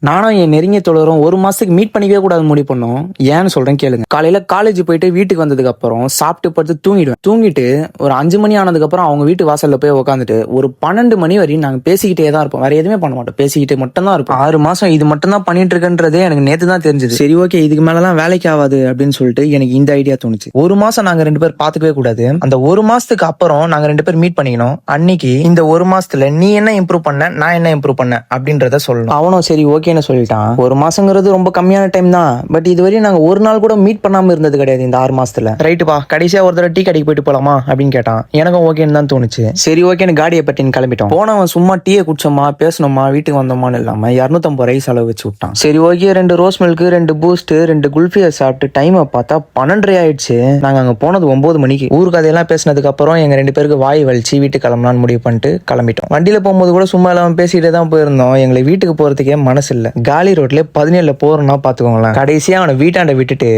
நானும் என் நெருங்கிய தோழரும் ஒரு மாசத்துக்கு மீட் பண்ணிக்கவே கூடாது முடிவு பண்ணோம். ஏன்னு சொல்றேன் கேளுங்க. காலையில காலேஜ் போயிட்டு வீட்டுக்கு வந்ததுக்கு அப்புறம் சாப்பிட்டு படுத்து தூங்கிடுவேன். தூங்கிட்டு ஒரு 5 மணி ஆனதுக்கு அப்புறம் அவங்க வீட்டு வாசல்ல போய் உட்காந்துட்டு ஒரு 12 மணி வரையும் நாங்க பேசிக்கிட்டே தான் இருப்போம். வேற எதுவுமே பண்ண மாட்டோம், பேசிக்கிட்டே மட்டும் தான் இருப்போம். 6 மாசம் இது மட்டும் தான் பண்ணிட்டு இருக்கன்றதே எனக்கு நேத்து தான் தெரிஞ்சது. சரி ஓகே, இதுக்கு மேலலாம் வேலைக்கு ஆகாது அப்படின்னு சொல்லிட்டு எனக்கு இந்த ஐடியா தோணுச்சு. ஒரு மாசம் நாங்க 2 பேர் பாத்துக்கவே கூடாது. அந்த ஒரு மாசத்துக்கு அப்புறம் நாங்க 2 பேர் மீட் பண்ணிக்கணும். அன்னைக்கு இந்த ஒரு மாசத்துல நீ என்ன இம்ப்ரூவ் பண்ண, நான் என்ன இம்ப்ரூவ் பண்ண அப்படின்றத சொல்லணும். அவனும் சரி ஓகேன்னு சொல்லிட்டான். ஒரு மாசங்கிறது ரொம்ப கம்மியான டைம் தான். பட் இதுவரையும் நாங்க ஒரு நாள் கூட மீட் பண்ணாம இருந்தது கிடையாது இந்த 6 மாசத்துல. ரைட்டுப்பா, கடைசியா ஒரு தடவை டீ கடைக்கு போயிட்டு போலாமா அப்படின்னு கேட்டான். எனக்கும் ஓகேன்னு தான் தோணுச்சு. சரி ஓகேன்னு காடியை பட்டின்னு கிளம்பிட்டோம். போனவன் சும்மா டீயை குடிச்சோமா பேசணுமா வீட்டுக்கு வந்தோமான்னு இல்லாம 250 ரைஸ் அளவு வச்சு விட்டான். சரி ஓகே, 2 ரோஸ் மில்க், 2 பூஸ்ட், 2 குல்ஃபியை சாப்பிட்டு டைமை பார்த்தா 12:30 ஆயிடுச்சு. நாங்க அங்க போனது 9 மணிக்கு. ஊர் கதையெல்லாம் பேசினதுக்கு அப்புறம் எங்க 2 பேருக்கு வாய் வலிச்சு வீட்டுக்கு கிளம்பலான்னு முடிவு பண்ணிட்டு கிளம்பிட்டோம். வண்டியில போகும்போது கூட சும்மா எல்லாம் பேசிட்டே தான் போயிருந்தோம். எங்களை வீட்டுக்கு போறதுக்கே மனசு இல்ல. காலி ரோட்ல 17 போறோம்னா பாத்துக்கோங்களேன். கடைசியா அவனை வீட்டாண்ட விட்டுட்டு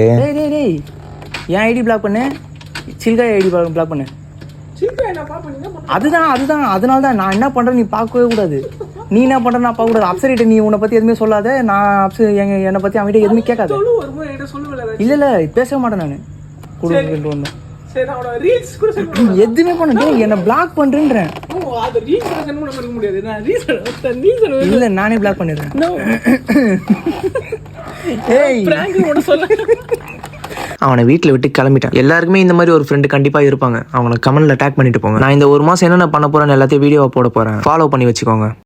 என் ஐடி பிளாக் பண்ணு, சில்கா ஐடி பிளாக் பண்ணு. அதுதான் அதனால தான் நான் என்ன பண்றேன் நீ பார்க்கவே கூடாது. நீ என்ன பண்ற நான் பார்க்க கூடாது. அப்சரிட்ட நீ உன்னை பத்தி எதுவுமே சொல்லாத. நான் என்னை பத்தி அவன்கிட்ட எதுவுமே கேட்காத. இல்ல பேச மாட்டேன் நானு. எதுவுமே பண்ண என்ன பிளாக் பண்றேன்றேன். இல்ல நானே பிளாக் பண்ணிடுறேன். அவனை வீட்டில் விட்டு கிளம்பிட்டான். எல்லாருக்குமே இந்த மாதிரி ஒரு ஃப்ரெண்டு கண்டிப்பா இருப்பாங்க. அவங்களை கமெண்ட்ல டேக் பண்ணிட்டு போங்க. நான் இந்த ஒரு மாசம் என்னென்ன பண்ண போறேன்னு எல்லாத்தையும் வீடியோவை போட போறேன். ஃபாலோ பண்ணி வச்சுக்கோங்க.